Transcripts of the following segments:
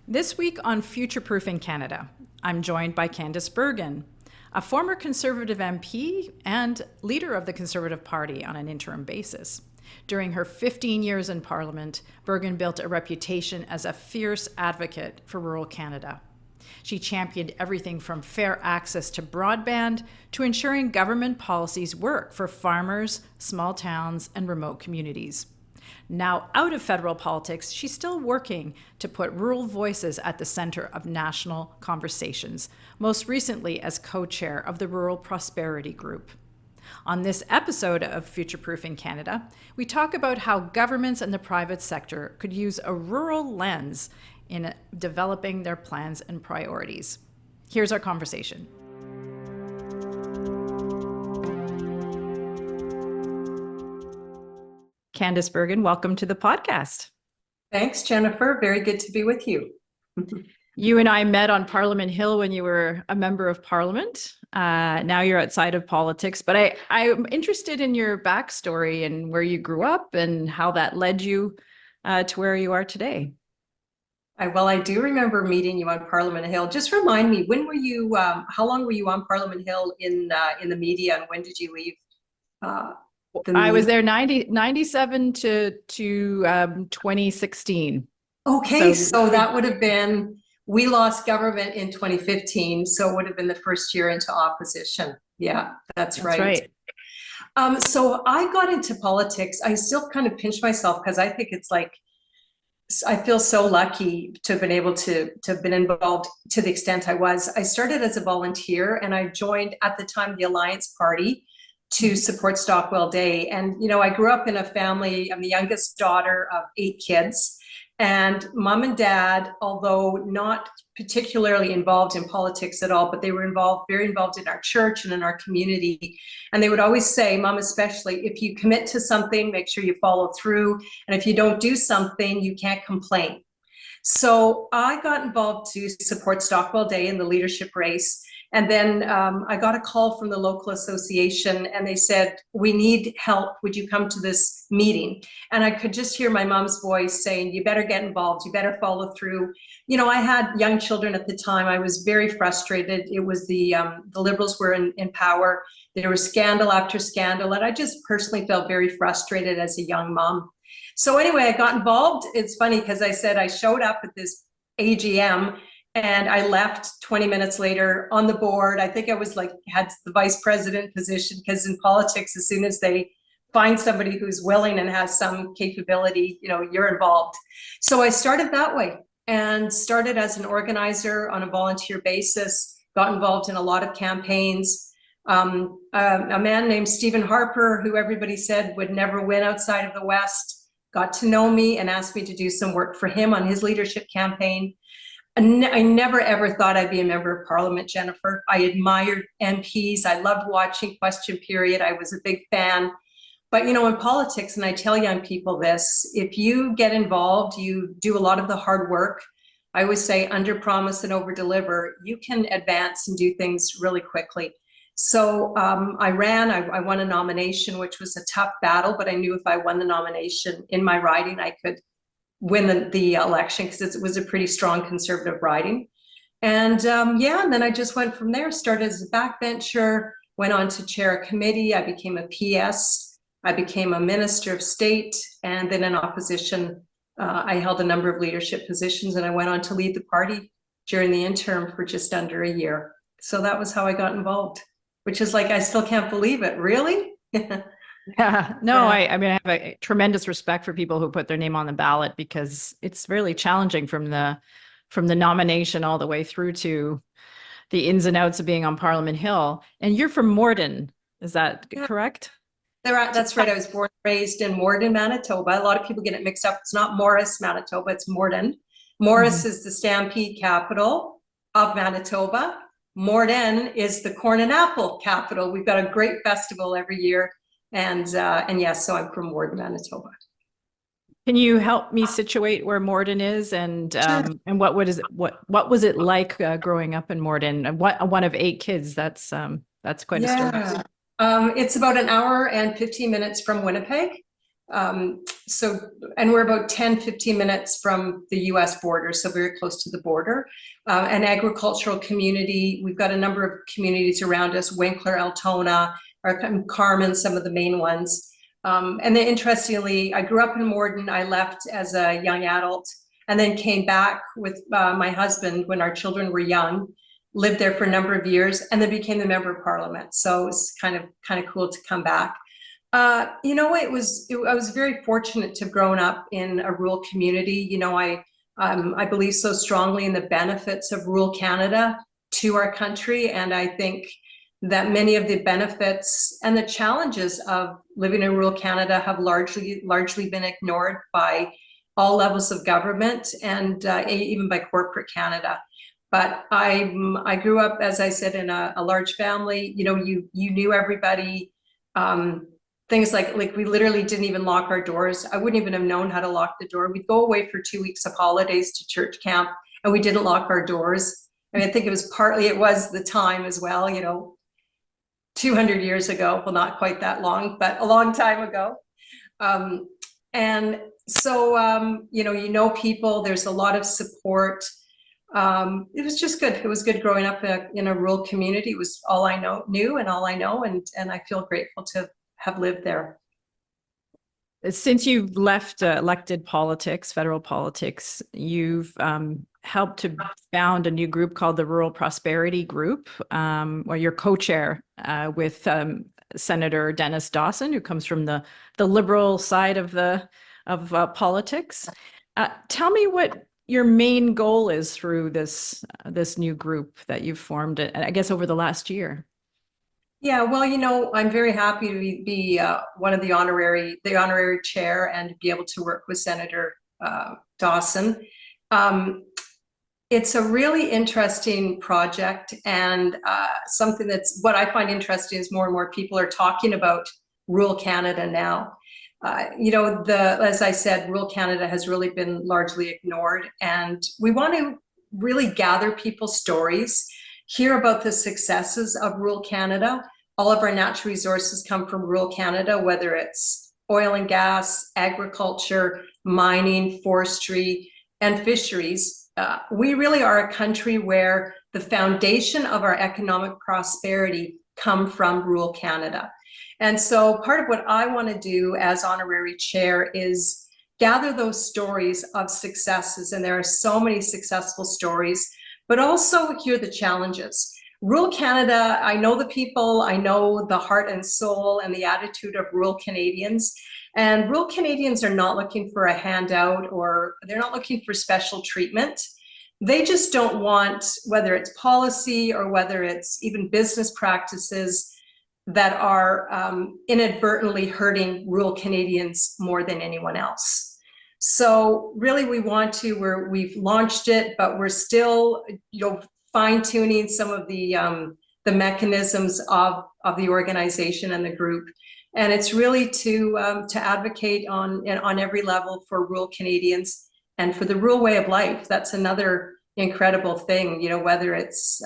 This week on Future Proofing Canada, I'm joined by Candice Bergen, a former Conservative MP and leader of the Conservative Party on an interim basis. During her 15 years in Parliament, Bergen built a reputation as a fierce advocate for rural Canada. She championed everything from fair access to broadband to ensuring government policies work for farmers, small towns, and remote communities. Now out of federal politics, she's still working to put rural voices at the center of national conversations, most recently as co-chair of the Rural Prosperity Group. On this episode of Future Proofing Canada, we talk about how governments and the private sector could use a rural lens in developing their plans and priorities. Here's our conversation. Candice Bergen, welcome to the podcast. Thanks, Jennifer. Very good to be with you. You and I met on Parliament Hill when you were a member of Parliament. Now you're outside of politics, but I'm interested in your backstory and where you grew up and how that led you to where you are today. Well, I do remember meeting you on Parliament Hill. Just remind me, when were you? How long were you on Parliament Hill in the media, and when did you leave? I was there 97 to 2016. Okay, so that would have been, we lost government in 2015, so it would have been the first year into opposition. Yeah, that's right. So I got into politics. I still kind of pinch myself because I think it's like, I feel so lucky to have been able to have been involved to the extent I was. I started as a volunteer and I joined at the time the Alliance Party to support Stockwell Day. And, you know, I grew up in a family, I'm the youngest daughter of 8 kids. And mom and dad, although not particularly involved in politics at all, but they were very involved in our church and in our community. And they would always say, mom especially, if you commit to something, make sure you follow through. And if you don't do something, you can't complain. So I got involved to support Stockwell Day in the leadership race. And then I got a call from the local association and they said, we need help. Would you come to this meeting? And I could just hear my mom's voice saying, you better get involved. You better follow through. You know, I had young children at the time. I was very frustrated. It was the Liberals were in power. There was scandal after scandal. And I just personally felt very frustrated as a young mom. So anyway, I got involved. It's funny because I said I showed up at this AGM and I left 20 minutes later on the board. I think I was like, had the vice president position, because in politics, as soon as they find somebody who's willing and has some capability, you know, you're involved. So I started that way and started as an organizer on a volunteer basis, got involved in a lot of campaigns. A man named Stephen Harper, who everybody said would never win outside of the West, got to know me and asked me to do some work for him on his leadership campaign. I never ever thought I'd be a member of Parliament, Jennifer. I admired MPs. I loved watching Question Period. I was a big fan. But, you know, in politics, and I tell young people this, if you get involved, you do a lot of the hard work. I always say under promise and over deliver, you can advance and do things really quickly. So I ran, I won a nomination, which was a tough battle, but I knew if I won the nomination in my riding, I could win the election because it was a pretty strong conservative riding. And yeah, and then I just went from there, started as a backbencher, went on to chair a committee. I became a PS, I became a minister of state, and then in opposition, I held a number of leadership positions and I went on to lead the party during the interim for just under a year. So that was how I got involved, which is like, I still can't believe it. Really? Yeah, no, I mean, I have a tremendous respect for people who put their name on the ballot because it's really challenging from the nomination all the way through to the ins and outs of being on Parliament Hill. And you're from Morden, is that correct? That's right. I was born and raised in Morden, Manitoba. A lot of people get it mixed up. It's not Morris, Manitoba, it's Morden. Morris is the Stampede capital of Manitoba. Morden is the corn and apple capital. We've got a great festival every year. And yes, so I'm from Morden, Manitoba. Can you help me situate where Morden is and what was it like growing up in Morden? One of 8 kids. That's quite a story. It's about an hour and 15 minutes from Winnipeg. And we're about 10, 15 minutes from the US border, so very close to the border. An agricultural community. We've got a number of communities around us, Winkler, Altona, or Carmen, some of the main ones. And then interestingly, I grew up in Morden. I left as a young adult and then came back with my husband when our children were young, lived there for a number of years, and then became the member of parliament. So it was kind of cool to come back. You know, I was very fortunate to have grown up in a rural community. You know, I believe so strongly in the benefits of rural Canada to our country, and I think that many of the benefits and the challenges of living in rural Canada have largely been ignored by all levels of government and even by corporate Canada. But I grew up, as I said, in a large family. You know, you knew everybody. Things like we literally didn't even lock our doors. I wouldn't even have known how to lock the door. We'd go away for 2 weeks of holidays to church camp, and we didn't lock our doors. I mean, I think it was the time as well, you know, 200 years ago. Well, not quite that long, but a long time ago. And so, you know, people, there's a lot of support. It was just good. It was good growing up in a rural community. It was all I knew and all I know. And I feel grateful to have lived there. Since you've left elected politics, federal politics, you've helped to found a new group called the Rural Prosperity Group, where you're co-chair with Senator Dennis Dawson, who comes from the liberal side of politics. Tell me what your main goal is through this new group that you've formed, I guess, over the last year. Yeah, well, you know, I'm very happy to be one of the honorary chair and be able to work with Senator Dawson. It's a really interesting project, and something that's what I find interesting is more and more people are talking about rural Canada now. You know, as I said, rural Canada has really been largely ignored, and we want to really gather people's stories, hear about the successes of rural Canada. All of our natural resources come from rural Canada, whether it's oil and gas, agriculture, mining, forestry, and fisheries. We really are a country where the foundation of our economic prosperity come from rural Canada. And so part of what I want to do as honorary chair is gather those stories of successes, and there are so many successful stories, but also hear the challenges. Rural Canada, I know the people, I know the heart and soul and the attitude of rural Canadians. And rural Canadians are not looking for a handout, or they're not looking for special treatment. They just don't want, whether it's policy or whether it's even business practices that are inadvertently hurting rural Canadians more than anyone else. So really we've launched it, but we're still, you know, fine-tuning some of the mechanisms of the organization and the group. And it's really to advocate on every level for rural Canadians and for the rural way of life. That's another incredible thing, you know, whether it's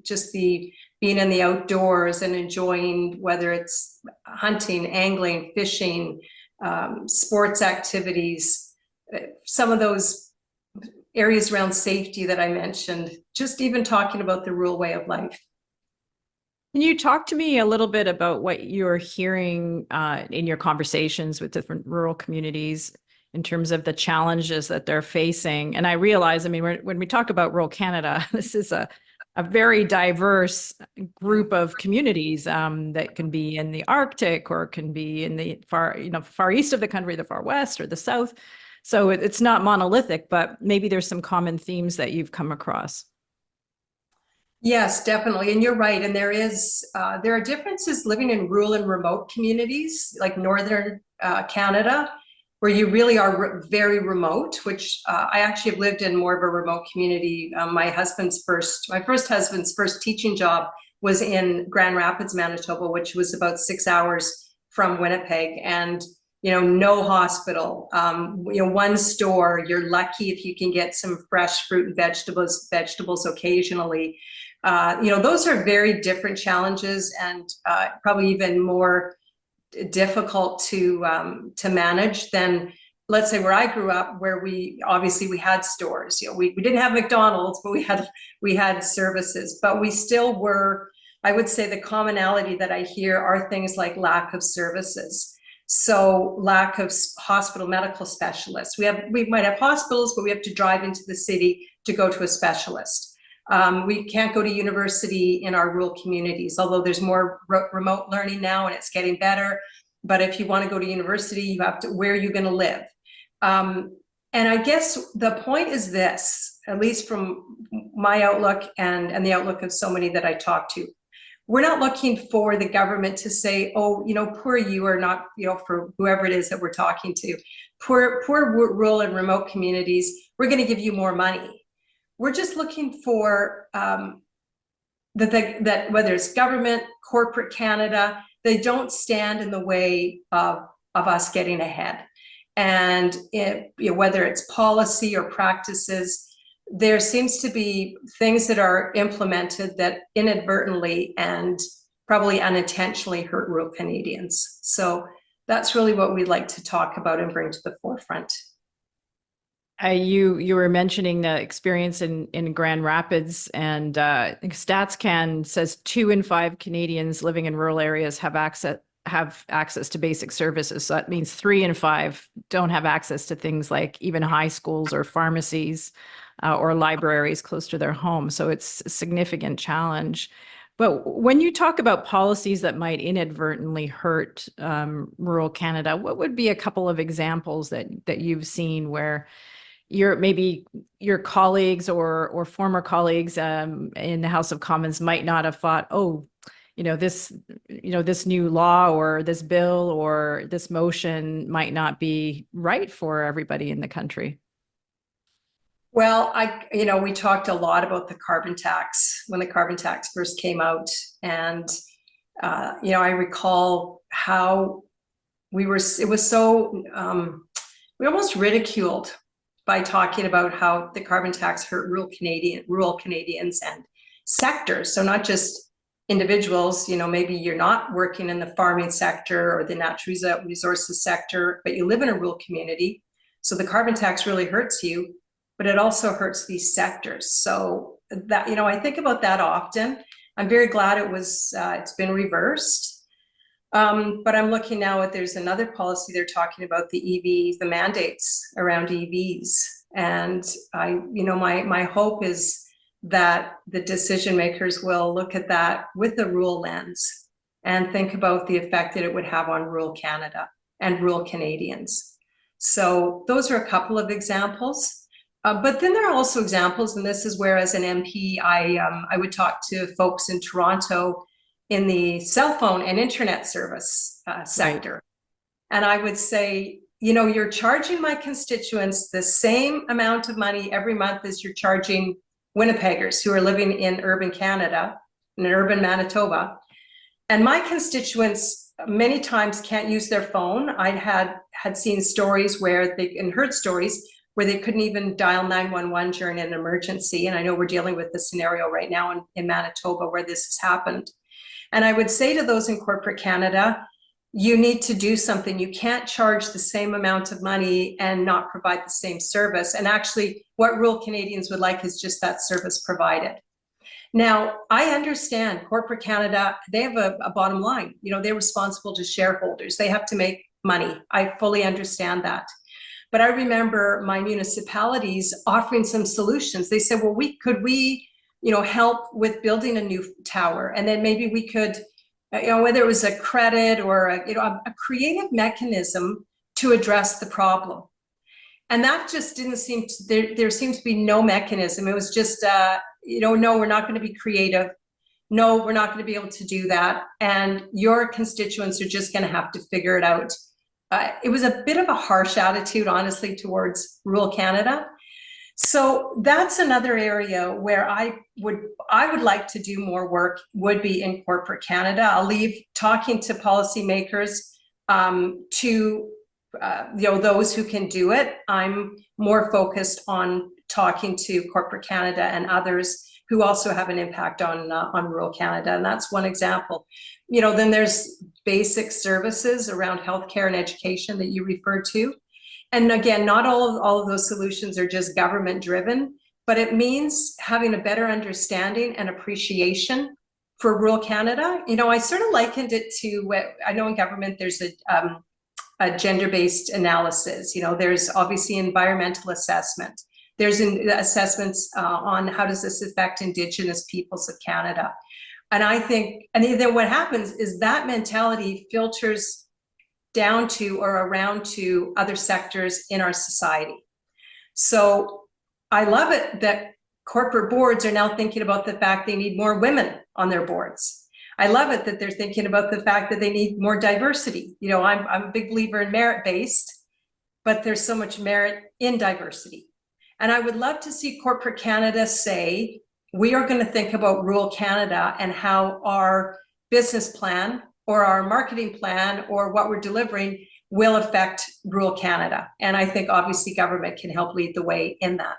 just being in the outdoors and enjoying, whether it's hunting, angling, fishing, sports activities, some of those areas around safety that I mentioned, just even talking about the rural way of life. Can you talk to me a little bit about what you're hearing in your conversations with different rural communities in terms of the challenges that they're facing? And I realize, I mean, when we talk about rural Canada, this is a very diverse group of communities that can be in the Arctic, or can be in the far east of the country, the far west, or the south. So it's not monolithic, but maybe there's some common themes that you've come across. Yes, definitely. And you're right. And there are differences living in rural and remote communities like northern Canada, where you really are very remote, which I actually have lived in more of a remote community. My first husband's first teaching job was in Grand Rapids, Manitoba, which was about 6 hours from Winnipeg. And you know, no hospital, you know, one store. You're lucky if you can get some fresh fruit and vegetables occasionally. You know, those are very different challenges, and probably even more difficult to manage than, let's say, where I grew up, where we had stores. We didn't have McDonald's, but we had services, but we still were. I would say the commonality that I hear are things like lack of services. So lack of hospital medical specialists. We might have hospitals, but we have to drive into the city to go to a specialist. We can't go to university in our rural communities, although there's more remote learning now and it's getting better. But if you want to go to university, you have to, where are you going to live? And I guess the point is this, at least from my outlook and the outlook of so many that I talk to, we're not looking for the government to say, oh, poor you, or not, for whoever it is that we're talking to, poor rural and remote communities, we're going to give you more money. We're just looking for that whether it's government, corporate Canada, they don't stand in the way of us getting ahead. And whether it's policy or practices, there seems to be things that are implemented that inadvertently and probably unintentionally hurt rural Canadians. So that's really what we'd like to talk about and bring to the forefront. You were mentioning the experience in Grand Rapids, and StatsCan says 2 in 5 Canadians living in rural areas have access to basic services. So that means 3 in 5 don't have access to things like even high schools or pharmacies or libraries close to their home. So it's a significant challenge. But when you talk about policies that might inadvertently hurt rural Canada, what would be a couple of examples that you've seen where maybe your colleagues or former colleagues in the House of Commons might not have thought, oh, this new law or this bill or this motion might not be right for everybody in the country? Well, we talked a lot about the carbon tax when the carbon tax first came out. And, I recall how we almost ridiculed by talking about how the carbon tax hurt rural Canadians and sectors. So not just individuals, maybe you're not working in the farming sector or the natural resources sector, but you live in a rural community. So the carbon tax really hurts you, but it also hurts these sectors. So that, I think about that often. I'm very glad it's been reversed. But I'm looking now at, there's another policy they're talking about, the EVs, the mandates around EVs. And my hope is that the decision makers will look at that with the rural lens and think about the effect that it would have on rural Canada and rural Canadians. So those are a couple of examples. But then there are also examples, and this is where, as an MP, I would talk to folks in Toronto in the cell phone and internet service sector. Right. And I would say, you're charging my constituents the same amount of money every month as you're charging Winnipeggers who are living in urban Canada, in urban Manitoba. And my constituents many times can't use their phone. I had seen stories heard stories where they couldn't even dial 911 during an emergency. And I know we're dealing with this scenario right now in Manitoba where this has happened. And I would say to those in corporate Canada, you need to do something. You can't charge the same amount of money and not provide the same service. And actually, what rural Canadians would like is just that service provided. Now, I understand corporate Canada, they have a bottom line. They're responsible to shareholders. They have to make money. I fully understand that. But I remember my municipalities offering some solutions. They said, well, could we help with building a new tower? And then maybe we could, whether it was a credit or a creative mechanism to address the problem. And that just didn't seem to, there seemed to be no mechanism. It was just, no, we're not going to be creative. No, we're not going to be able to do that. And your constituents are just going to have to figure it out. It was a bit of a harsh attitude, honestly, towards rural Canada. So that's another area where I would like to do more work, would be in corporate Canada. I'll leave talking to policymakers to those who can do it. I'm more focused on talking to corporate Canada and others who also have an impact on rural Canada. And that's one example. You know, then there's basic services around healthcare and education that you referred to. And again, not all of those solutions are just government driven, but it means having a better understanding and appreciation for rural Canada. You know, I sort of likened it to, I know in government there's a gender-based analysis. You know, there's obviously environmental assessment. There's assessments on how does this affect Indigenous peoples of Canada. And I think, and then what happens is that mentality filters down to or around to other sectors in our society. So I love it that corporate boards are now thinking about the fact they need more women on their boards. I love it that they're thinking about the fact that they need more diversity. You know, I'm a big believer in merit-based, but there's so much merit in diversity. And I would love to see corporate Canada say, we are going to think about rural Canada and how our business plan or our marketing plan or what we're delivering will affect rural Canada. And I think obviously government can help lead the way in that.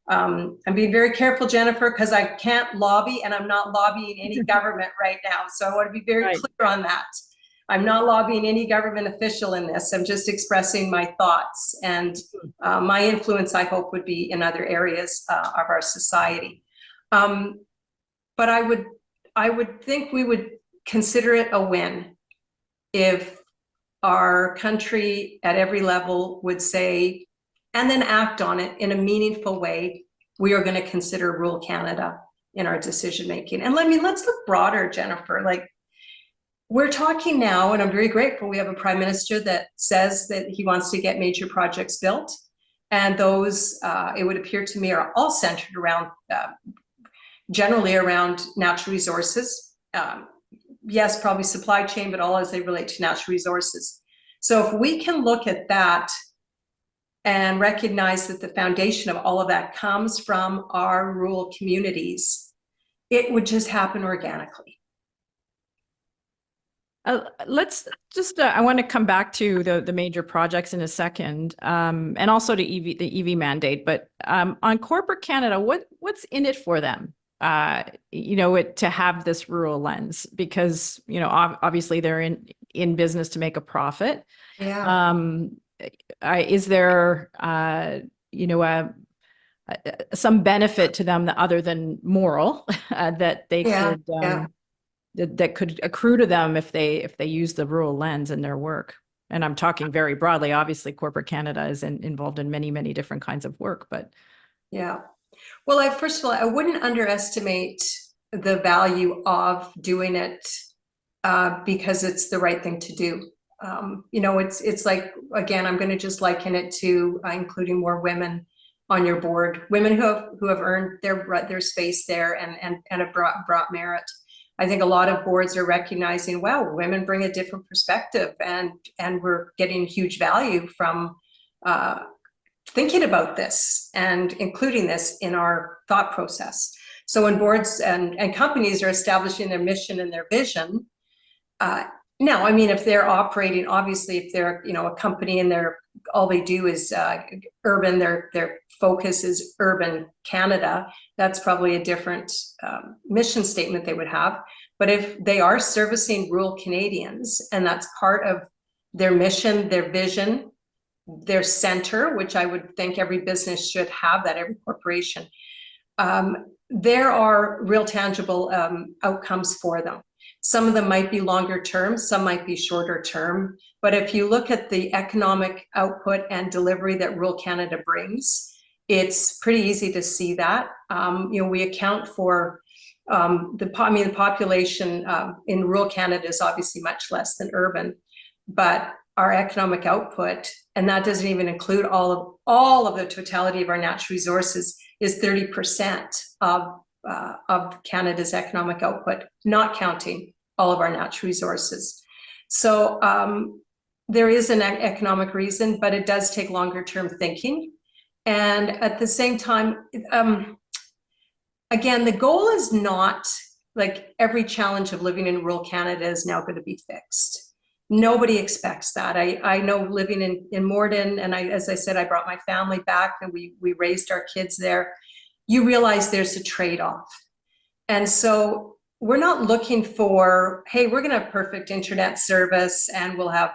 I'm being very careful, Jennifer, because I can't lobby and I'm not lobbying any government right now. So I want to be very clear on that. I'm not lobbying any government official in this. I'm just expressing my thoughts, and my influence, I hope, would be in other areas of our society. But I would think we would consider it a win if our country at every level would say, and then act on it in a meaningful way. We are going to consider rural Canada in our decision making. And let's look broader, Jennifer. Like, we're talking now, and I'm very grateful we have a prime minister that says that he wants to get major projects built. And those, it would appear to me, are all centered around, generally around natural resources. Yes, probably supply chain, but all as they relate to natural resources. So if we can look at that and recognize that the foundation of all of that comes from our rural communities, it would just happen organically. Let's just, I want to come back to the major projects in a second, and also to the EV mandate, but on corporate Canada, what's in it for them? You know, to have this rural lens, because, you know, obviously they're in business to make a profit. Yeah. Is there, you know, some benefit to them other than moral that they could that could accrue to them if they use the rural lens in their work? And I'm talking very broadly. Obviously, corporate Canada is involved in many different kinds of work, but yeah. Well, first of all, I wouldn't underestimate the value of doing it because it's the right thing to do. You know, it's like, again, I'm going to just liken it to including more women on your board, women who have earned their space there and have brought merit. I think a lot of boards are recognizing, wow, women bring a different perspective, and we're getting huge value from thinking about this and including this in our thought process. So when boards and companies are establishing their mission and their vision, now, I mean, if they're operating, obviously, if they're, you know, a company and all they do is urban, their focus is urban Canada, that's probably a different mission statement they would have. But if they are servicing rural Canadians, and that's part of their mission, their vision, their center, which I would think every business should have that, every corporation, there are real tangible outcomes for them. Some of them might be longer term, some might be shorter term. But if you look at the economic output and delivery that rural Canada brings, it's pretty easy to see that. You know, we account for the population in rural Canada is obviously much less than urban, but our economic output, and that doesn't even include all of the totality of our natural resources, is 30% of Canada's economic output, not counting all of our natural resources. So there is an economic reason, but it does take longer term thinking. And at the same time, again, the goal is not like every challenge of living in rural Canada is now going to be fixed. Nobody expects that. I know living in Morden, and as I said, I brought my family back and we raised our kids there. You realize there's a trade-off. And so we're not looking for, hey, we're going to have perfect internet service and we'll have,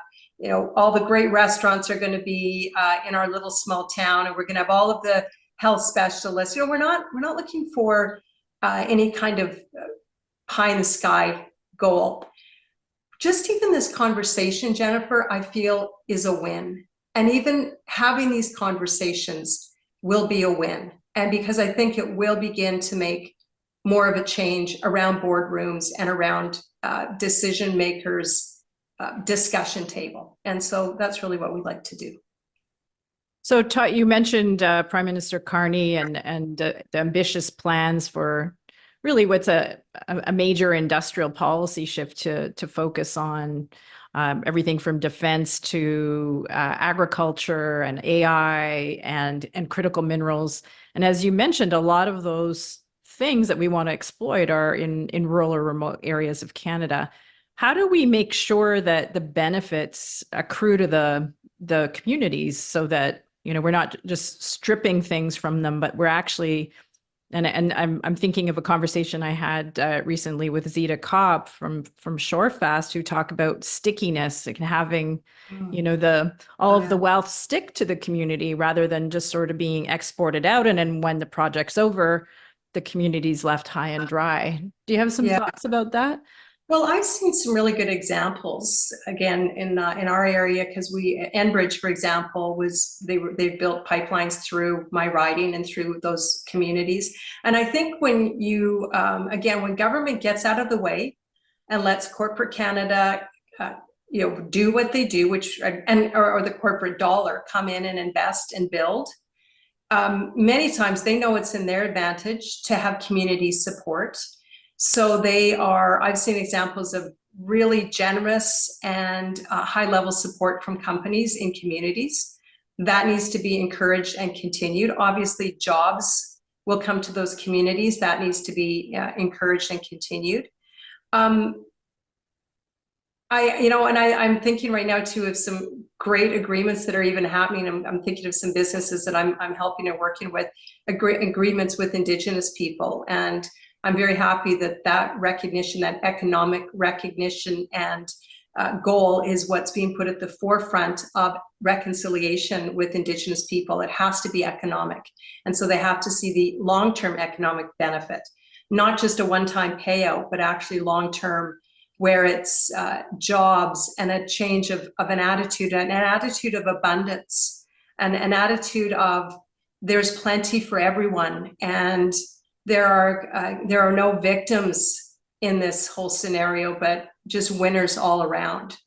all the great restaurants are going to be in our little small town, and we're going to have all of the health specialists. We're not looking for any kind of pie in the sky goal. Just even this conversation, Jennifer, I feel is a win. And even having these conversations will be a win. And because I think it will begin to make more of a change around boardrooms and around decision makers' discussion table. And so that's really what we'd like to do. So you mentioned Prime Minister Carney and the ambitious plans for really what's a major industrial policy shift to focus on everything from defense to agriculture and AI and critical minerals. And as you mentioned, a lot of those things that we want to exploit are in rural or remote areas of Canada. How do we make sure that the benefits accrue to the communities so that we're not just stripping things from them, but we're actually, and I'm thinking of a conversation I had recently with Zita Kopp from Shorefast, who talk about stickiness and having, all of the wealth stick to the community rather than just sort of being exported out. And then when the project's over, the community's left high and dry. Do you have some thoughts about that? Well, I've seen some really good examples again in our area, because Enbridge, for example, they've built pipelines through my riding and through those communities. And I think when you again, when government gets out of the way and lets corporate Canada do what they do, or the corporate dollar come in and invest and build, many times they know it's in their advantage to have community support. So I've seen examples of really generous and high level support from companies in communities. That needs to be encouraged and continued. Obviously, jobs will come to those communities. That needs to be encouraged and continued. I'm thinking right now too of some great agreements that are even happening. I'm thinking of some businesses that I'm helping and working with, agreements with Indigenous people. And I'm very happy that recognition, that economic recognition and goal is what's being put at the forefront of reconciliation with Indigenous people. It has to be economic. And so they have to see the long-term economic benefit, not just a one-time payout, but actually long-term, where it's jobs and a change of an attitude of abundance, and an attitude of there's plenty for everyone, and there are no victims in this whole scenario, but just winners all around.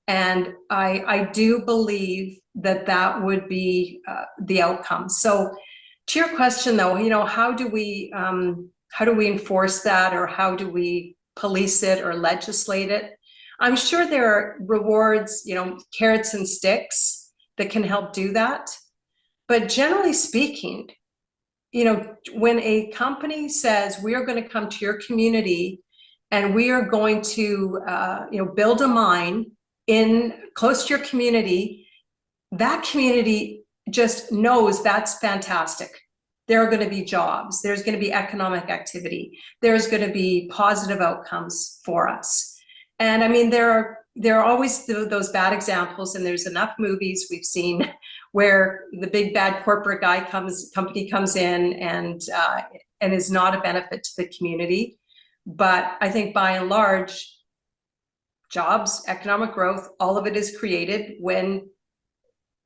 And I do believe that would be the outcome. So to your question though, how do we enforce that, or how do we police it or legislate it? I'm sure there are rewards, carrots and sticks that can help do that. But generally speaking, when a company says we are going to come to your community and we are going to build a mine in close to your community, that community just knows that's fantastic. There are going to be jobs, there's going to be economic activity, there's going to be positive outcomes for us. And I mean, there are always those bad examples, and there's enough movies we've seen where the big bad corporate company comes in and is not a benefit to the community. But I think by and large, jobs, economic growth, all of it is created when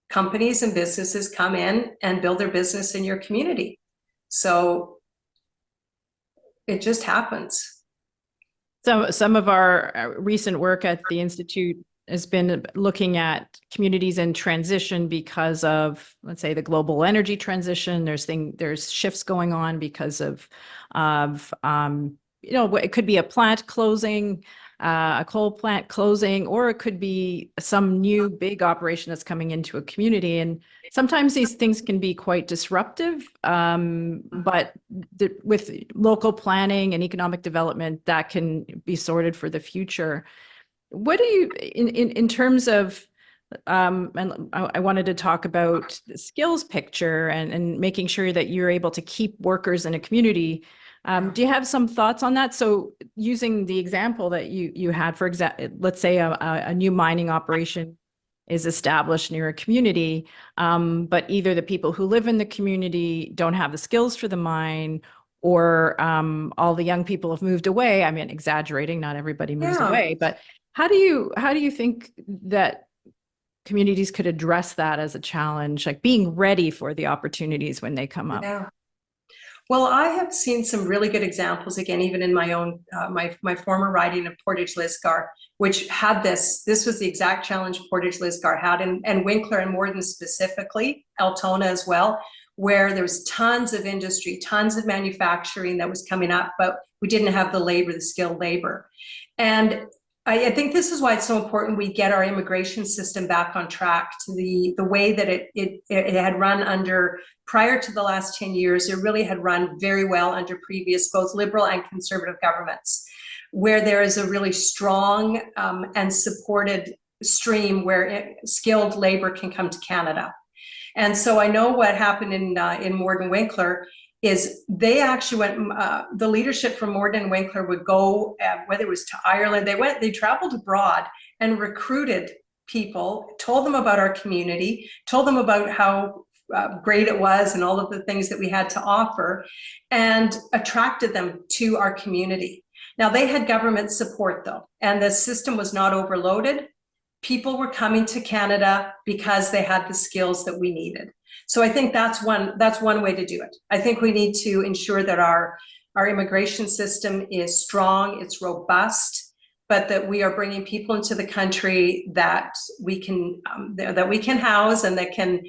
companies and businesses come in and build their business in your community. So it just happens. So some of our recent work at the Institute has been looking at communities in transition because of, let's say, the global energy transition. There's shifts going on because of it could be a plant closing, a coal plant closing, or it could be some new big operation that's coming into a community. And sometimes these things can be quite disruptive, but with local planning and economic development, that can be sorted for the future. What do you, in terms of, and I wanted to talk about the skills picture and making sure that you're able to keep workers in a community. Do you have some thoughts on that? So using the example that you had, for example, let's say a new mining operation is established near a community, but either the people who live in the community don't have the skills for the mine, or all the young people have moved away. I mean, exaggerating, not everybody moves away, but how do you think that communities could address that as a challenge, like being ready for the opportunities when they come up? Yeah. Well, I have seen some really good examples, again, even in my own, my former riding of Portage Lisgar, which had this was the exact challenge Portage Lisgar had, and Winkler and Morden specifically, Altona as well, where there was tons of industry, tons of manufacturing that was coming up, but we didn't have the labor, the skilled labor. And I think this is why it's so important we get our immigration system back on track to the way that it had run under prior to the last 10 years. It really had run very well under previous both liberal and conservative governments, where there is a really strong and supported stream where skilled labor can come to Canada. And so I know what happened in Morden Winkler is they actually went, the leadership from Morden Winkler would go, whether it was to Ireland, they traveled abroad and recruited people, told them about our community, told them about how great it was and all of the things that we had to offer, and attracted them to our community. Now they had government support though, and the system was not overloaded. People were coming to Canada because they had the skills that we needed. So I think that's one way to do it. I think we need to ensure that our immigration system is strong, it's robust, but that we are bringing people into the country that we can house and that can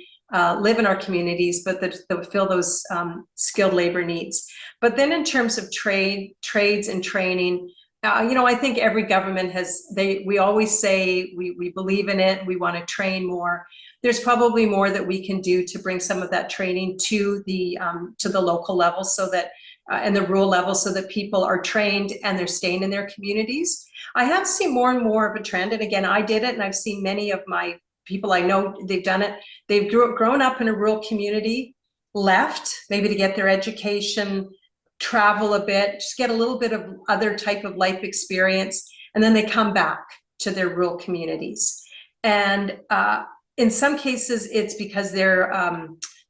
live in our communities, but that fill those skilled labor needs. But then in terms of trades and training, I think every government we always say we believe in it, we want to train more. There's probably more that we can do to bring some of that training to the local level, so that and the rural level, so that people are trained and they're staying in their communities. I have seen more and more of a trend, and again, I did it, and I've seen many of my people I know, they've done it. They've grown up in a rural community, left maybe to get their education, travel a bit, just get a little bit of other type of life experience, and then they come back to their rural communities. And in some cases, it's because they're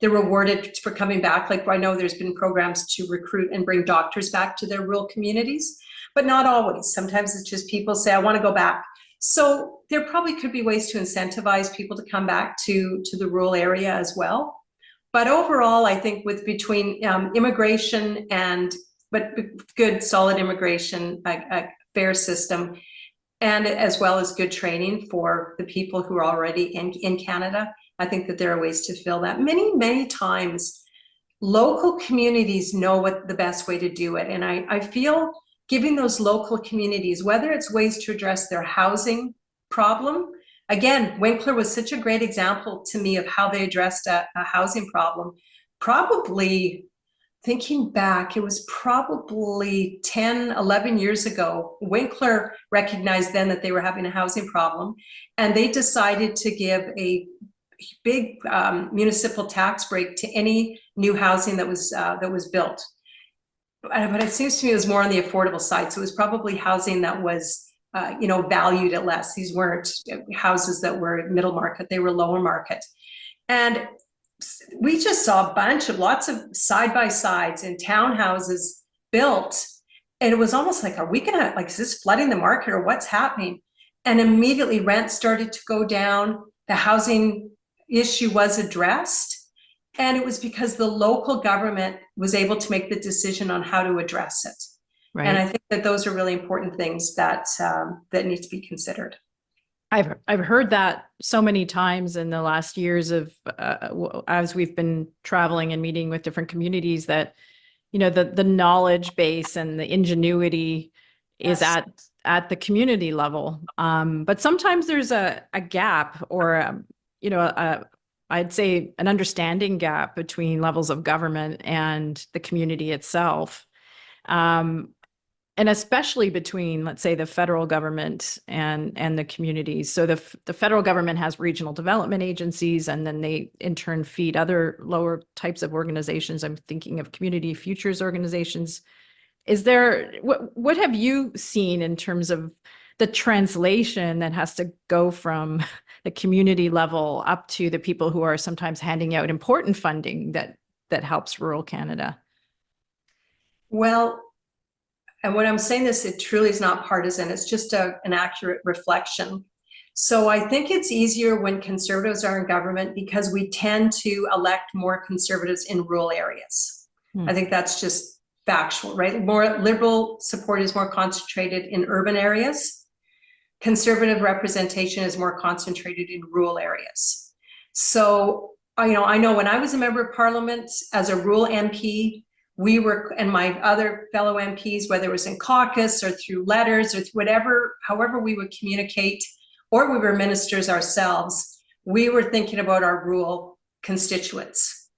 rewarded for coming back. Like I know there's been programs to recruit and bring doctors back to their rural communities, but not always. Sometimes it's just people say, I want to go back. So there probably could be ways to incentivize people to come back to the rural area as well. But overall, I think between immigration but good, solid immigration, a fair system, and as well as good training for the people who are already in Canada, I think that there are ways to fill that. Many, many times, local communities know what the best way to do it. And I feel giving those local communities, whether it's ways to address their housing problem. Again, Winkler was such a great example to me of how they addressed a housing problem. Probably, thinking back, it was probably 10, 11 years ago, Winkler recognized then that they were having a housing problem, and they decided to give a big municipal tax break to any new housing that was built. But it seems to me it was more on the affordable side. So it was probably housing that was valued at less. These weren't houses that were middle market, they were lower market. And we just saw lots of side-by-sides and townhouses built. And it was almost like, are we gonna, like, is this flooding the market or what's happening? And immediately rent started to go down. The housing issue was addressed. And it was because the local government was able to make the decision on how to address it. Right. And I think that those are really important things that need to be considered. I've heard that so many times in the last years of as we've been traveling and meeting with different communities, that the knowledge base and the ingenuity is at the community level. But sometimes there's a gap, or I'd say an understanding gap between levels of government and the community itself. And especially between, let's say, the federal government and the communities. So the federal government has regional development agencies, and then they in turn feed other lower types of organizations. I'm thinking of community futures organizations Is there, what have you seen in terms of the translation that has to go from the community level up to the people who are sometimes handing out important funding that helps rural Canada? Well, and when I'm saying this, it truly is not partisan. It's just an accurate reflection. So I think it's easier when conservatives are in government because we tend to elect more conservatives in rural areas. I think that's just factual, right? More liberal support is more concentrated in urban areas. Conservative representation is more concentrated in rural areas. So, I know when I was a member of parliament as a rural MP, we were, and my other fellow MPs, whether it was in caucus or through letters or through however we would communicate, or we were ministers ourselves, we were thinking about our rural constituents.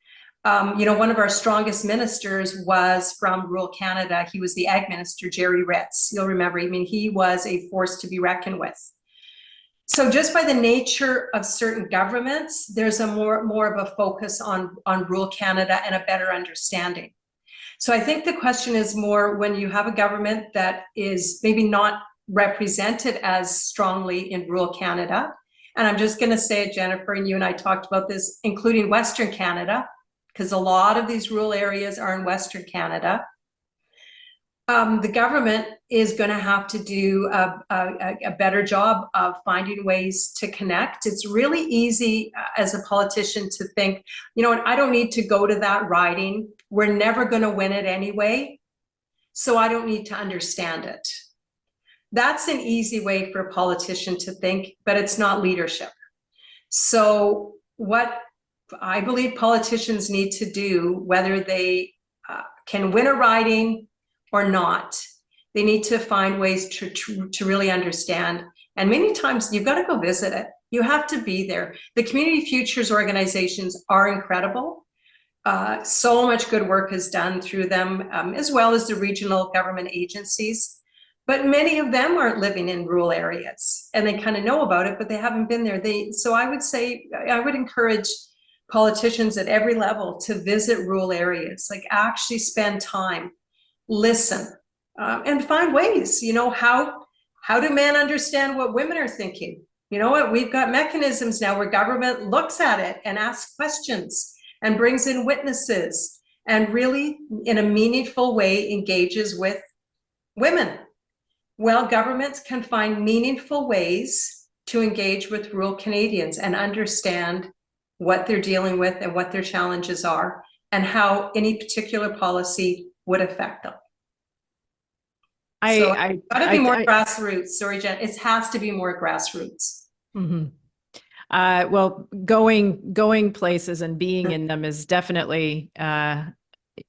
One of our strongest ministers was from rural Canada. He was the ag minister, Jerry Ritz. You'll remember, he was a force to be reckoned with. So just by the nature of certain governments, there's a more of a focus on rural Canada and a better understanding. So I think the question is more when you have a government that is maybe not represented as strongly in rural Canada. And I'm just going to say it, Jennifer, and you and I talked about this, including Western Canada, because a lot of these rural areas are in Western Canada. The government is going to have to do a better job of finding ways to connect. It's really easy as a politician to think, I don't need to go to that riding. We're never going to win it anyway, so I don't need to understand it. That's an easy way for a politician to think, but it's not leadership. So what I believe politicians need to do, whether they can win a riding or not, they need to find ways to really understand. And many times you've got to go visit it. You have to be there. The Community Futures organizations are incredible. So much good work is done through them, as well as the regional government agencies. But many of them aren't living in rural areas, and they kind of know about it, but they haven't been there. So I would say, I would encourage politicians at every level to visit rural areas, like actually spend time, listen, and find ways. How do men understand what women are thinking? You know what? We've got mechanisms now where government looks at it and asks questions and brings in witnesses and really, in a meaningful way, engages with women. Well, governments can find meaningful ways to engage with rural Canadians and understand what they're dealing with and what their challenges are and how any particular policy would affect them. It's got to be more grassroots. Sorry, Jen, it has to be more grassroots. Mm-hmm. Well, going places and being in them is definitely, there's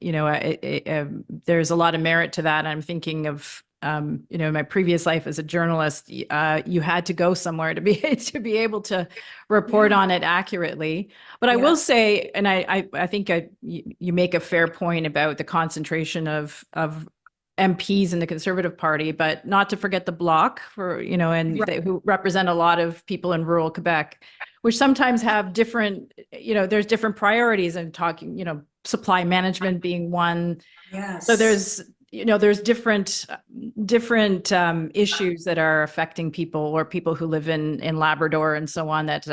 a lot of merit to that. I'm thinking of, in my previous life as a journalist, you had to go somewhere to be able to report on it accurately. But I will say, and I think you make a fair point about the concentration of MPs in the Conservative Party, but not to forget the Bloc who represent a lot of people in rural Quebec, which sometimes have different, there's different priorities and talking, supply management being one. Yes. So there's different issues that are affecting people or people who live in Labrador and so on that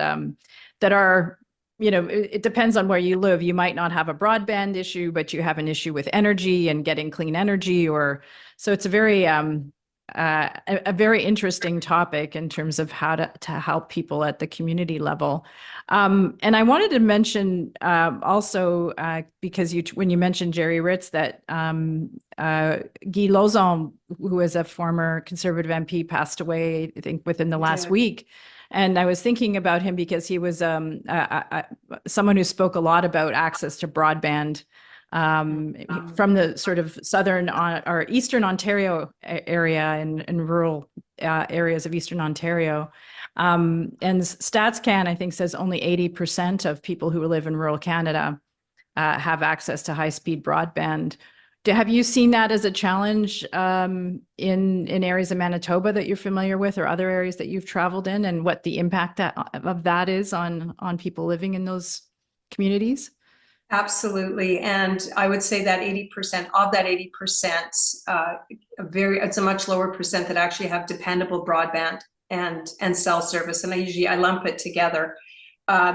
are, it depends on where you live. You might not have a broadband issue, but you have an issue with energy and getting clean energy, so it's a very interesting topic in terms of how to help people at the community level. And I wanted to mention also, because when you mentioned Jerry Ritz, that Guy Lauzon, who is a former Conservative MP, passed away, I think, within the last week. And I was thinking about him because he was someone who spoke a lot about access to broadband from the sort of southern or eastern Ontario area and rural areas of eastern Ontario. And StatsCan, I think, says only 80% of people who live in rural Canada have access to high-speed broadband. Have you seen that as a challenge in areas of Manitoba that you're familiar with, or other areas that you've traveled in, and what the impact of that is on people living in those communities? Absolutely. And I would say that 80% of that 80%, it's a much lower percent that actually have dependable broadband and cell service. And I lump it together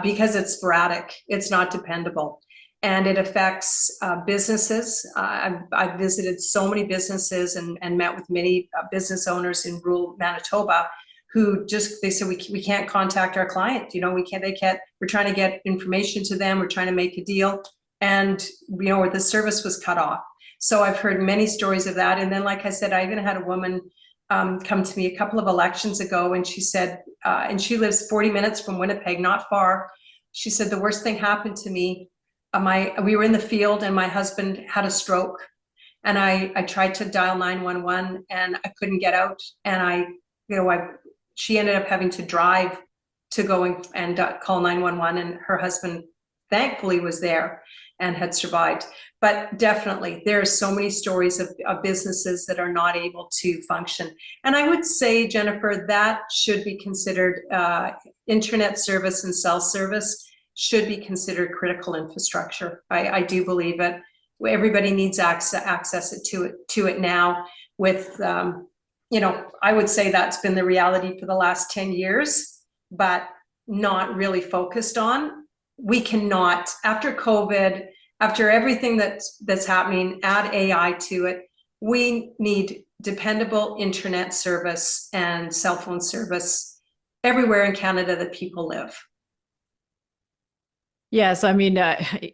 because it's sporadic, it's not dependable. And it affects businesses. I've visited so many businesses and met with many business owners in rural Manitoba who they said, we can't contact our client. We're trying to get information to them. We're trying to make a deal. And, the service was cut off. So I've heard many stories of that. And then, like I said, I even had a woman come to me a couple of elections ago, and she said, and she lives 40 minutes from Winnipeg, not far. She said, the worst thing happened to me. We were in the field and my husband had a stroke, and I tried to dial 911 and I couldn't get out. And she ended up having to drive to go and call 911, and her husband thankfully was there and had survived. But definitely there are so many stories of businesses that are not able to function. And I would say, Jennifer, that should be considered, internet service and cell service should be considered critical infrastructure. I do believe it. Everybody needs access to it now with, I would say that's been the reality for the last 10 years, but not really focused on. We cannot, after COVID, after everything that's happening, add AI to it. We need dependable internet service and cell phone service everywhere in Canada that people live. Yes, I mean,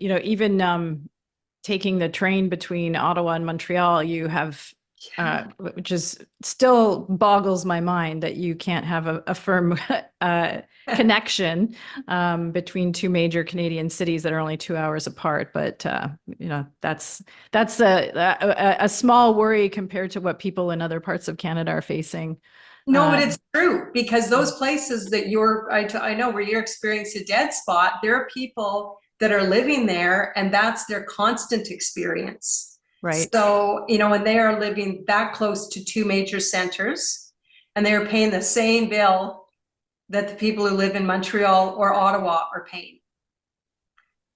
even taking the train between Ottawa and Montreal, you have, which is still boggles my mind that you can't have a firm connection between two major Canadian cities that are only 2 hours apart. But that's a small worry compared to what people in other parts of Canada are facing. No, but it's true, because those places that I know where you're experiencing a dead spot, there are people that are living there and that's their constant experience. Right. So, when they are living that close to two major centers and they are paying the same bill that the people who live in Montreal or Ottawa are paying.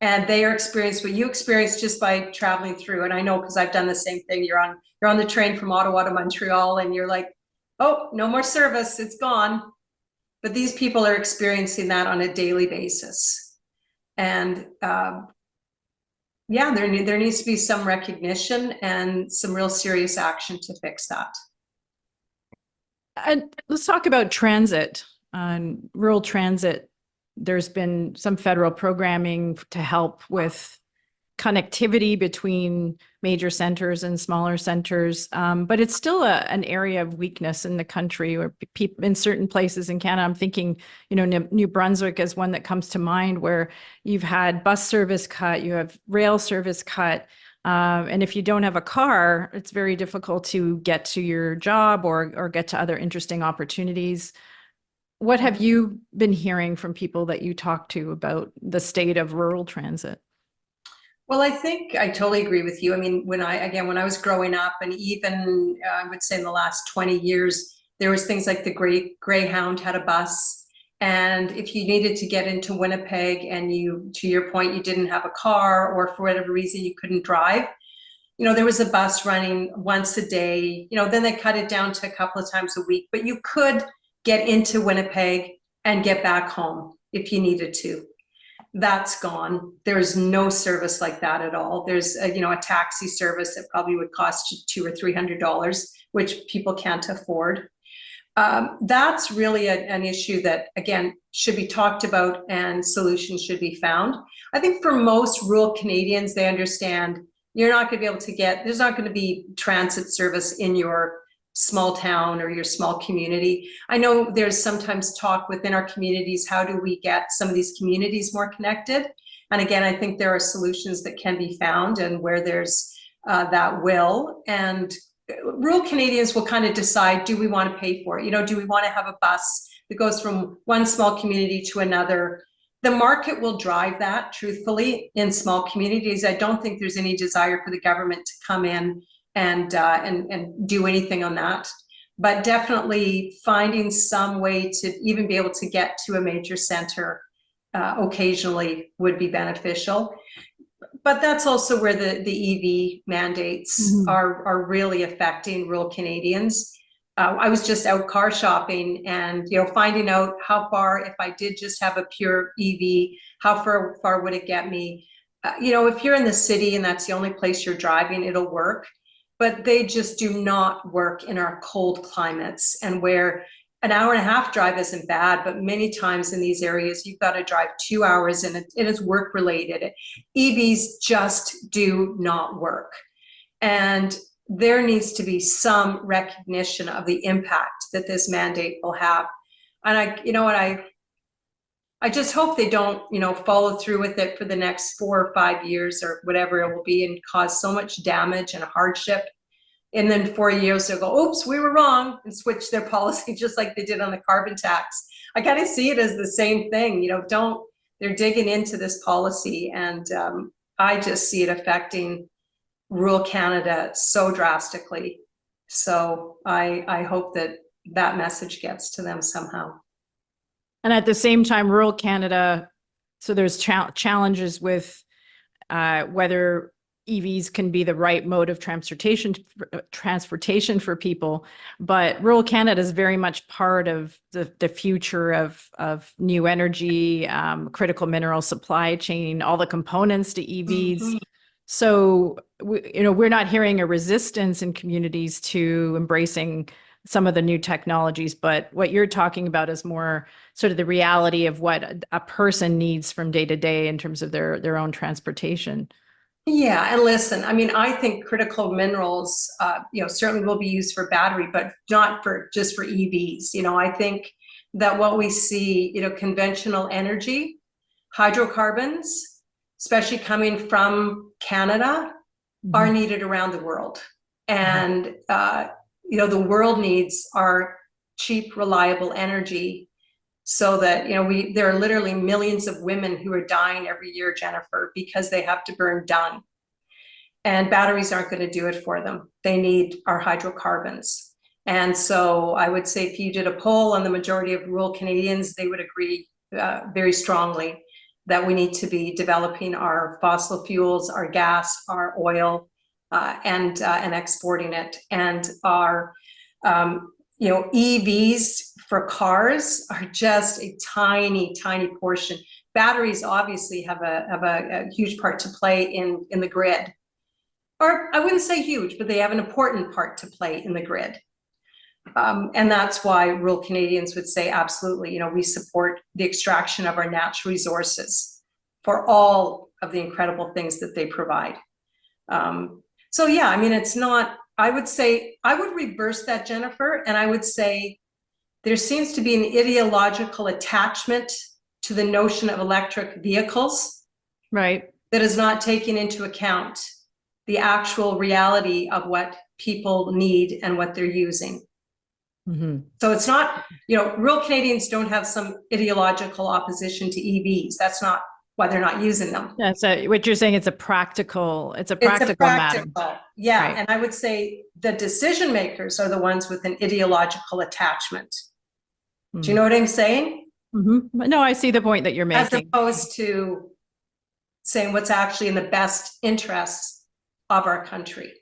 And they are experiencing what you experience just by traveling through. And I know, because I've done the same thing. You're on the train from Ottawa to Montreal and you're like, oh, no more service, it's gone. But these people are experiencing that on a daily basis. And there needs to be some recognition and some real serious action to fix that. And let's talk about transit. Rural transit, there's been some federal programming to help with connectivity between major centers and smaller centers, but it's still an area of weakness in the country, or people in certain places in Canada. I'm thinking, New Brunswick is one that comes to mind, where you've had bus service cut, you have rail service cut, and if you don't have a car, it's very difficult to get to your job or get to other interesting opportunities. What have you been hearing from people that you talk to about the state of rural transit? Well, I think I totally agree with you. I mean, when I was growing up, and even I would say in the last 20 years, there was things like the Greyhound had a bus. And if you needed to get into Winnipeg and to your point, you didn't have a car, or for whatever reason you couldn't drive, there was a bus running once a day. Then they cut it down to a couple of times a week, but you could get into Winnipeg and get back home if you needed to. That's gone. There's no service like that at all. There's a taxi service that probably would cost you $200 or $300, which people can't afford. That's really an issue that, again, should be talked about and solutions should be found. I think for most rural Canadians, they understand you're not going to be able to there's not going to be transit service in your small town or your small community. I know there's sometimes talk within our communities, how do we get some of these communities more connected? And again, I think there are solutions that can be found, and where there's that will. And rural Canadians will kind of decide, do we want to pay for it? Do we want to have a bus that goes from one small community to another? The market will drive that, truthfully, in small communities. I don't think there's any desire for the government to come in and do anything on that, but definitely finding some way to even be able to get to a major center occasionally would be beneficial. But that's also where the EV mandates are really affecting rural Canadians. I was just out car shopping and, finding out how far, if I did just have a pure EV, how far would it get me? If you're in the city and that's the only place you're driving, it'll work. But they just do not work in our cold climates, and where an hour and a half drive isn't bad, but many times in these areas, you've got to drive 2 hours and it is work related. EVs just do not work. And there needs to be some recognition of the impact that this mandate will have. And I just hope they don't, follow through with it for the next 4 or 5 years or whatever it will be and cause so much damage and hardship. And then 4 years they'll go, oops, we were wrong, and switch their policy just like they did on the carbon tax. I kind of see it as the same thing. They're digging into this policy, and I just see it affecting rural Canada so drastically. So I hope that message gets to them somehow. And at the same time, rural Canada, so there's challenges with whether EVs can be the right mode of transportation for people, but rural Canada is very much part of the future of new energy, critical mineral supply chain, all the components to EVs. So we're not hearing a resistance in communities to embracing some of the new technologies, but what you're talking about is more sort of the reality of what a person needs from day to day in terms of their own transportation. Yeah, and listen, I think critical minerals, certainly will be used for battery, but not just for EVs. I think that what we see, conventional energy, hydrocarbons, especially coming from Canada, are needed around the world. And, the world needs our cheap, reliable energy, so that, there are literally millions of women who are dying every year, Jennifer, because they have to burn dung. And batteries aren't going to do it for them. They need our hydrocarbons. And so I would say if you did a poll on the majority of rural Canadians, they would agree very strongly that we need to be developing our fossil fuels, our gas, our oil, and exporting it. And our EVs for cars are just a tiny, tiny portion. Batteries obviously have a huge part to play in the grid. Or I wouldn't say huge, but they have an important part to play in the grid. And that's why rural Canadians would say, absolutely, we support the extraction of our natural resources for all of the incredible things that they provide. So yeah, it's not, I would say, I would reverse that, Jennifer, and I would say there seems to be an ideological attachment to the notion of electric vehicles. Right. That is not taking into account the actual reality of what people need and what they're using. So it's not, rural Canadians don't have some ideological opposition to EVs. That's not why they're not using them. Yeah, so what you're saying, it's a practical matter. Yeah, right. And I would say the decision makers are the ones with an ideological attachment. Do you know what I'm saying? No, I see the point that you're making. As opposed to saying what's actually in the best interests of our country.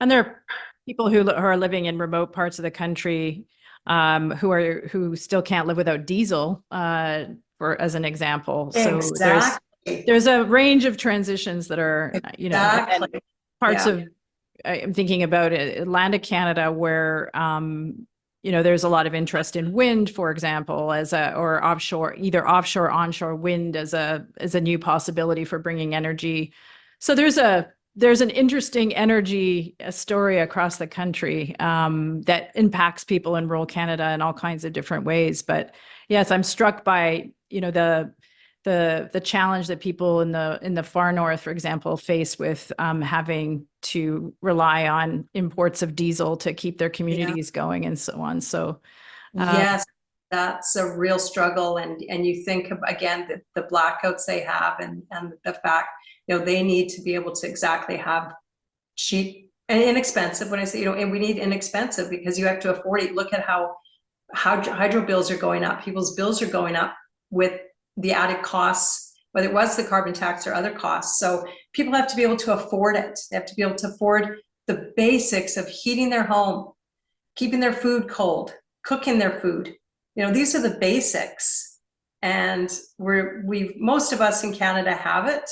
And there are people who are living in remote parts of the country who still can't live without diesel, as an example. Exactly. So there's a range of transitions that are, exactly. Parts of, I'm thinking about Atlantic Canada, where there's a lot of interest in wind, for example, or offshore, either offshore, onshore wind as a new possibility for bringing energy. So there's an interesting energy story across the country that impacts people in rural Canada in all kinds of different ways. But yes, I'm struck by the challenge that people in the far north, for example, face with having to rely on imports of diesel to keep their communities going and so on. So yes, that's a real struggle. And you think of, again, the blackouts they have and the fact, they need to be able to exactly have cheap and inexpensive. When I say, and we need inexpensive because you have to afford it. Look at how hydro bills are going up. People's bills are going up with the added costs whether it was the carbon tax or other costs. So people have to be able to afford it. They have to be able to afford the basics of heating their home, keeping their food cold, cooking their food. These are the basics. And most of us in Canada have it.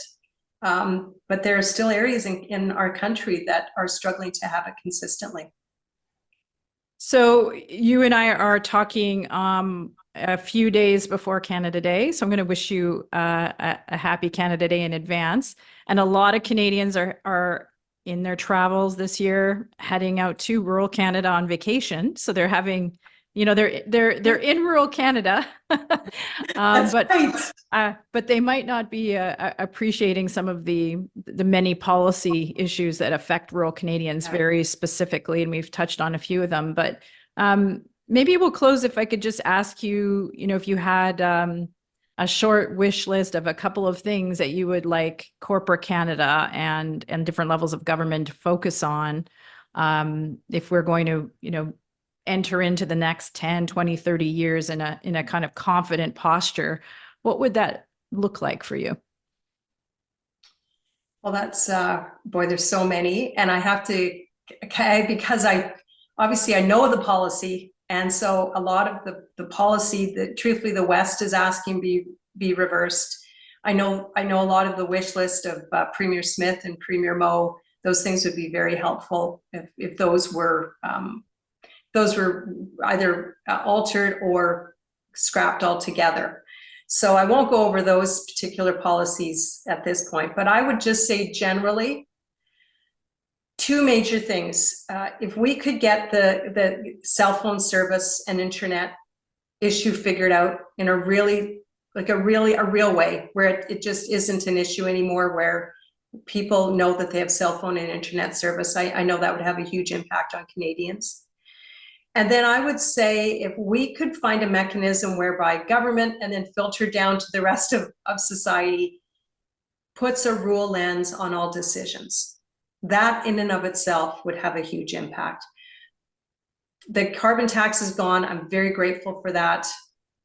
But there are still areas in our country that are struggling to have it consistently. So you and I are talking a few days before Canada Day. So I'm going to wish you a happy Canada Day in advance. And a lot of Canadians are in their travels this year, heading out to rural Canada on vacation. So they're having, they're in rural Canada, That's right. But they might not be appreciating some of the many policy issues that affect rural Canadians very specifically, and we've touched on a few of them. But maybe we'll close if I could just ask you, if you had a short wish list of a couple of things that you would like corporate Canada and different levels of government to focus on if we're going to, enter into the next 10, 20, 30 years in a kind of confident posture. What would that look like for you? Well, that's, there's so many. And I have to, because I know the policy. And so a lot of the policy that truthfully the West is asking be reversed. I know a lot of the wish list of Premier Smith and Premier Moe, those things would be very helpful if those were either altered or scrapped altogether. So I won't go over those particular policies at this point, but I would just say generally, two major things. If we could get the cell phone service and internet issue figured out in a real way, where it just isn't an issue anymore, where people know that they have cell phone and internet service, I know that would have a huge impact on Canadians. And then I would say if we could find a mechanism whereby government and then filter down to the rest of society puts a rule lens on all decisions, that in and of itself would have a huge impact. The carbon tax is gone. I'm very grateful for that.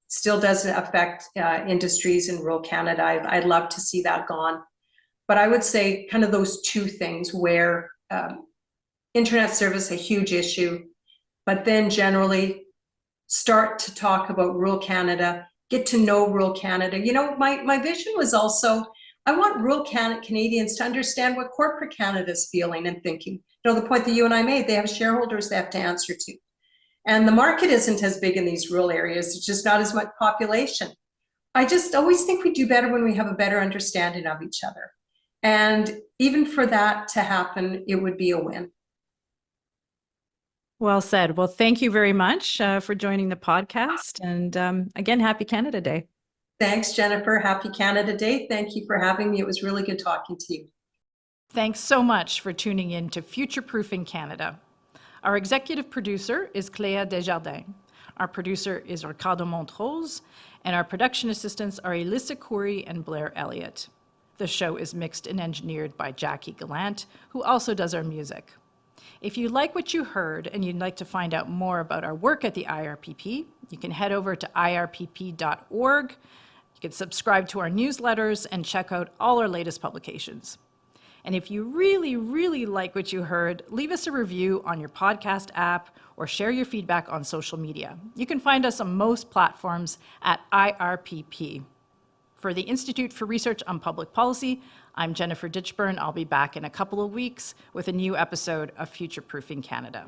Still doesn't affect industries in rural Canada. I'd love to see that gone. But I would say kind of those two things where internet service, a huge issue, but then generally start to talk about rural Canada, get to know rural Canada. My vision was also, I want rural Canadians to understand what corporate Canada is feeling and thinking. The point that you and I made, they have shareholders they have to answer to. And the market isn't as big in these rural areas. It's just not as much population. I just always think we do better when we have a better understanding of each other. And even for that to happen, it would be a win. Well said. Well, thank you very much for joining the podcast. And again, happy Canada Day. Thanks, Jennifer. Happy Canada Day. Thank you for having me. It was really good talking to you. Thanks so much for tuning in to Future Proofing Canada. Our executive producer is Cléa Desjardins. Our producer is Ricardo Montrose, and our production assistants are Elissa Coury and Blair Elliott. The show is mixed and engineered by Jackie Gallant, who also does our music. If you like what you heard and you'd like to find out more about our work at the IRPP, you can head over to irpp.org. You can subscribe to our newsletters and check out all our latest publications. And if you really, really like what you heard, leave us a review on your podcast app or share your feedback on social media. You can find us on most platforms at IRPP. For the Institute for Research on Public Policy, I'm Jennifer Ditchburn. I'll be back in a couple of weeks with a new episode of Future Proofing Canada.